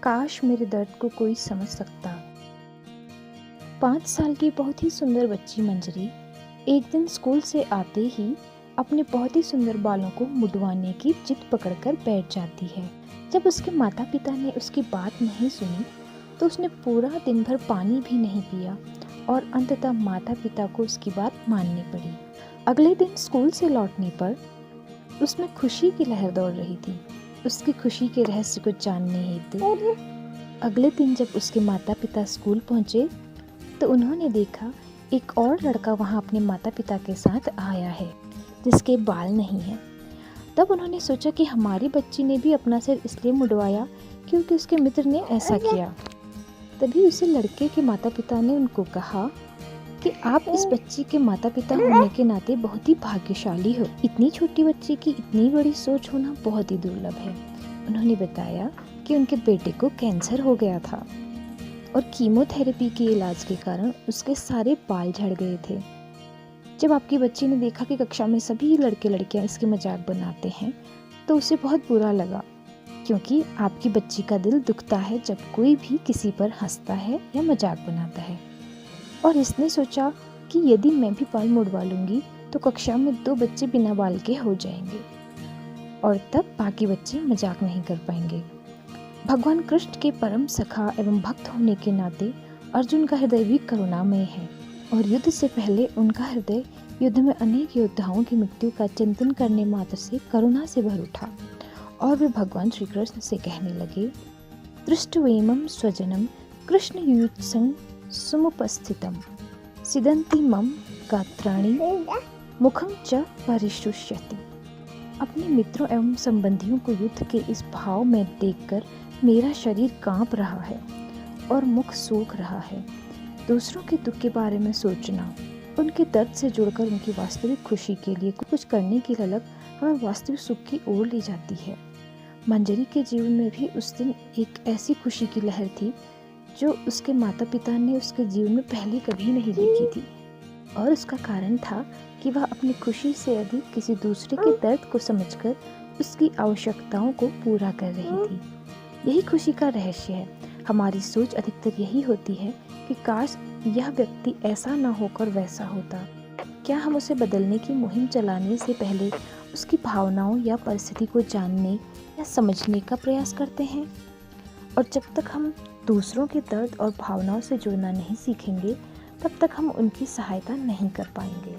काश मेरे दर्द को कोई समझ सकता। 5 साल की बहुत ही सुंदर बच्ची मंजरी एक दिन स्कूल से आते ही अपने बहुत ही सुंदर बालों को मुड़वाने की जिद पकड़कर बैठ जाती है। जब उसके माता पिता ने उसकी बात नहीं सुनी तो उसने पूरा दिन भर पानी भी नहीं पिया और अंततः माता पिता को उसकी बात माननी पड़ी। अगले दिन स्कूल से लौटने पर उसमें खुशी की लहर दौड़ रही थी। उसकी खुशी के रहस्य को जानने हेतु अगले दिन जब उसके माता पिता स्कूल पहुंचे तो उन्होंने देखा एक और लड़का वहां अपने माता पिता के साथ आया है जिसके बाल नहीं हैं। तब उन्होंने सोचा कि हमारी बच्ची ने भी अपना सिर इसलिए मुड़वाया क्योंकि उसके मित्र ने ऐसा किया। तभी उसे लड़के के माता पिता ने उनको कहा कि आप इस बच्ची के माता पिता होने के नाते बहुत ही भाग्यशाली हो। इतनी छोटी बच्ची की इतनी बड़ी सोच होना बहुत ही दुर्लभ है। उन्होंने बताया कि उनके बेटे को कैंसर हो गया था और कीमोथेरेपी के इलाज के कारण उसके सारे बाल झड़ गए थे। जब आपकी बच्ची ने देखा कि कक्षा में सभी लड़के लड़कियां इसकी मजाक बनाते हैं तो उसे बहुत बुरा लगा, क्योंकि आपकी बच्ची का दिल दुखता है जब कोई भी किसी पर हंसता है या मजाक बनाता है। और इसने सोचा कि यदि मैं भी बाल मुड़वा लूंगी तो कक्षा में 2 बच्चे बिना बाल के हो जाएंगे और तब बाकी बच्चे मजाक नहीं कर पाएंगे। भगवान कृष्ण के परम सखा एवं भक्त होने के नाते अर्जुन का हृदय भी करुणामय है और युद्ध से पहले उनका हृदय युद्ध में अनेक योद्धाओं की मृत्यु का चिंतन करने मात्र से करुणा से भर उठा और वे भगवान श्री कृष्ण से कहने लगे, दृष्टवेमं स्वजनम कृष्ण युत्सं समुपस्थितम सिदन्ति मम गात्राणि मुखं च परिशुष्यति। अपने मित्रों एवं संबंधियों को युद्ध के इस भाव में देखकर मेरा शरीर कांप रहा है और मुख सूख रहा है। दूसरों के दुख के बारे में सोचना, उनके दर्द से जुड़कर उनकी वास्तविक खुशी के लिए कुछ करने की ललक हमें वास्तविक सुख की ओर ले जाती है। मंजरी के जीवन में भी उस दिन एक ऐसी खुशी की लहर थी जो उसके माता पिता ने उसके जीवन में पहले कभी नहीं देखी थी और उसका कारण था कि वह अपनी खुशी से अधिक किसी दूसरे के दर्द को समझकर उसकी आवश्यकताओं को पूरा कर रही थी। यही खुशी का रहस्य है। हमारी सोच अधिकतर यही होती है कि काश यह व्यक्ति ऐसा ना होकर वैसा होता। क्या हम उसे बदलने की मुहिम चलाने से पहले उसकी भावनाओं या परिस्थिति को जानने या समझने का प्रयास करते हैं? और जब तक हम दूसरों के दर्द और भावनाओं से जुड़ना नहीं सीखेंगे तब तक हम उनकी सहायता नहीं कर पाएंगे।